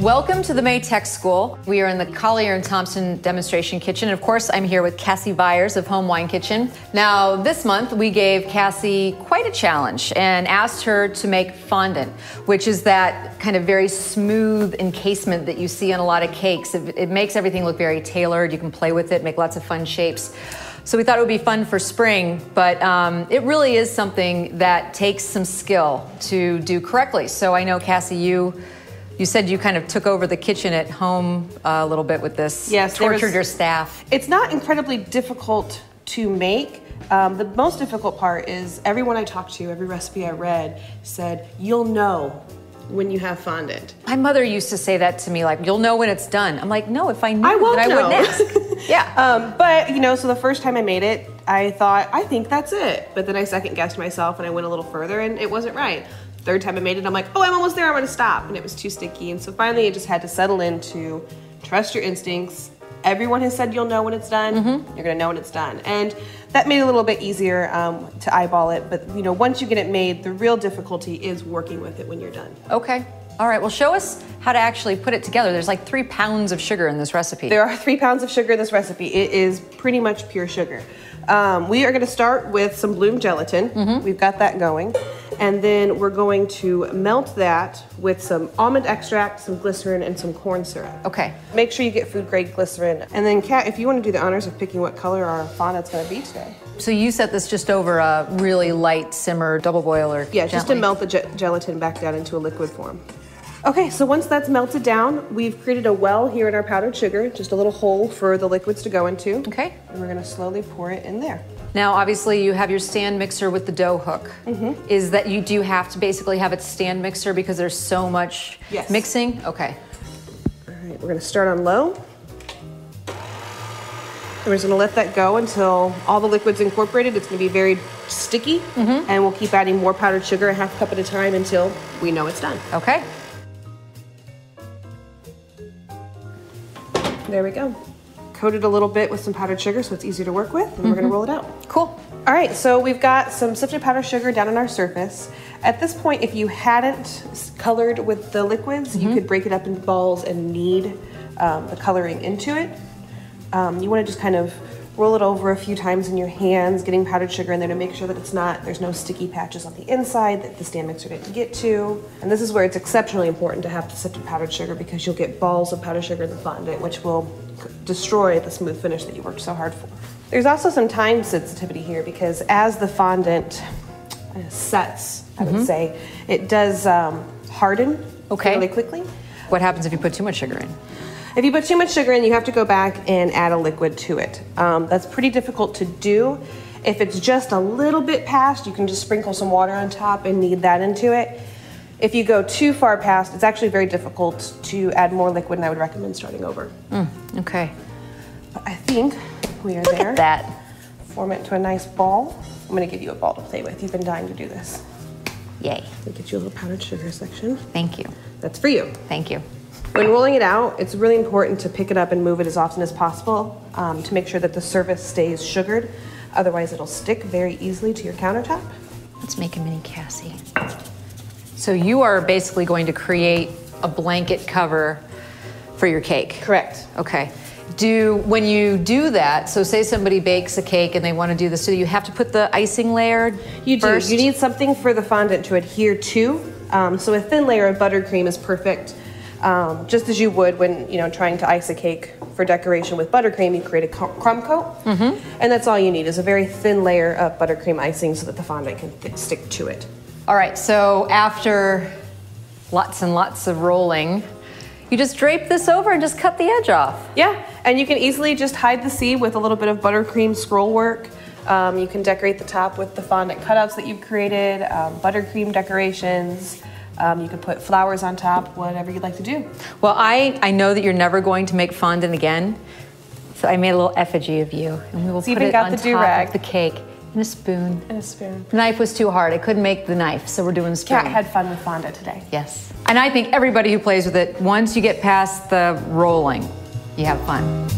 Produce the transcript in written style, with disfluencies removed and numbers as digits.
Welcome to the May Tech School. We are in the Collier and Thompson demonstration kitchen. Of course, I'm here with Cassie Byers of Home Wine Kitchen. Now, this month we gave Cassie quite a challenge and asked her to make fondant, which is that kind of very smooth encasement that you see on a lot of cakes. It makes everything look very tailored. You can play with it, make lots of fun shapes. So we thought it would be fun for spring, but it really is something that takes some skill to do correctly. So I know, Cassie, you said you kind of took over the kitchen at home a little bit with this. Yes, tortured your staff. It's not incredibly difficult to make. The most difficult part is everyone I talked to, every recipe I read said, you'll know when you have fondant. My mother used to say that to me, like, you'll know when it's done. I'm like, no, if I knew, I won't then I know. wouldn't ask. Yeah. But, you know, so the first time I made it, I thought, I think that's it. But then I second guessed myself and I went a little further and it wasn't right. Third time I made it, I'm like, oh, I'm almost there, I'm gonna stop. And it was too sticky. And so finally it just had to settle into trust your instincts. Everyone has said you'll know when it's done. Mm-hmm. You're gonna know when it's done. And that made it a little bit easier to eyeball it. But you know, once you get it made, the real difficulty is working with it when you're done. Okay. All right, well, show us how to actually put it together. There's like 3 pounds of sugar in this recipe. There are 3 pounds of sugar in this recipe. It is pretty much pure sugar. We are gonna start with some bloom gelatin. Mm-hmm. We've got that going. And then we're going to melt that with some almond extract, some glycerin, and some corn syrup. Okay. Make sure you get food grade glycerin. And then Kat, if you want to do the honors of picking what color our fondant's gonna be today. So you set this just over a really light simmer, double boiler. Yeah, just to melt the gelatin back down into a liquid form. Okay, so once that's melted down, we've created a well here in our powdered sugar, just a little hole for the liquids to go into. Okay. And we're gonna slowly pour it in there. Now, obviously, you have your stand mixer with the dough hook. Mm-hmm. Is that do you have to basically have it stand mixer because there's so much mixing? Okay. All right, we're gonna start on low. And we're just gonna let that go until all the liquid's incorporated. It's gonna be very sticky, and we'll keep adding more powdered sugar, a half cup at a time, until we know it's done. Okay. There we go. Coat it a little bit with some powdered sugar so it's easier to work with, and we're gonna roll it out. Cool. All right, so we've got some sifted powdered sugar down on our surface. At this point, if you hadn't colored with the liquids, you could break it up in balls and knead the coloring into it. You wanna just kind of roll it over a few times in your hands, getting powdered sugar in there to make sure that there's no sticky patches on the inside that the stand mixer didn't get to. And this is where it's exceptionally important to have the sifted powdered sugar because you'll get balls of powdered sugar in the fondant, which will destroy the smooth finish that you worked so hard for. There's also some time sensitivity here because as the fondant sets, I would say, it does harden really quickly. What happens if you put too much sugar in? If you put too much sugar in, you have to go back and add a liquid to it. That's pretty difficult to do. If it's just a little bit past, you can just sprinkle some water on top and knead that into it. If you go too far past, it's actually very difficult to add more liquid, and I would recommend starting over. Okay. But I think we are there. Look at that. Form it into a nice ball. I'm gonna give you a ball to play with. You've been dying to do this. Yay. We'll get you a little powdered sugar section. Thank you. That's for you. Thank you. When rolling it out, it's really important to pick it up and move it as often as possible to make sure that the surface stays sugared. Otherwise, it'll stick very easily to your countertop. Let's make a mini Cassie. So you are basically going to create a blanket cover for your cake. Correct. Okay. When you do that, so say somebody bakes a cake and they want to do this, so you have to put the icing layer first? You need something for the fondant to adhere to. So a thin layer of buttercream is perfect. Just as you would when trying to ice a cake for decoration with buttercream, you create a crumb coat, and that's all you need is a very thin layer of buttercream icing so that the fondant can stick to it. All right, so after lots and lots of rolling, you just drape this over and just cut the edge off. Yeah, and you can easily just hide the seed with a little bit of buttercream scroll work. You can decorate the top with the fondant cutouts that you've created, buttercream decorations. You can put flowers on top, whatever you'd like to do. Well, I know that you're never going to make fondant again, so I made a little effigy of you, and we will put it on top of the cake. And a spoon. And a spoon. The knife was too hard. I couldn't make the knife, so we're doing the spoon. Kat had fun with fondant today. Yes. And I think everybody who plays with it, once you get past the rolling, you have fun.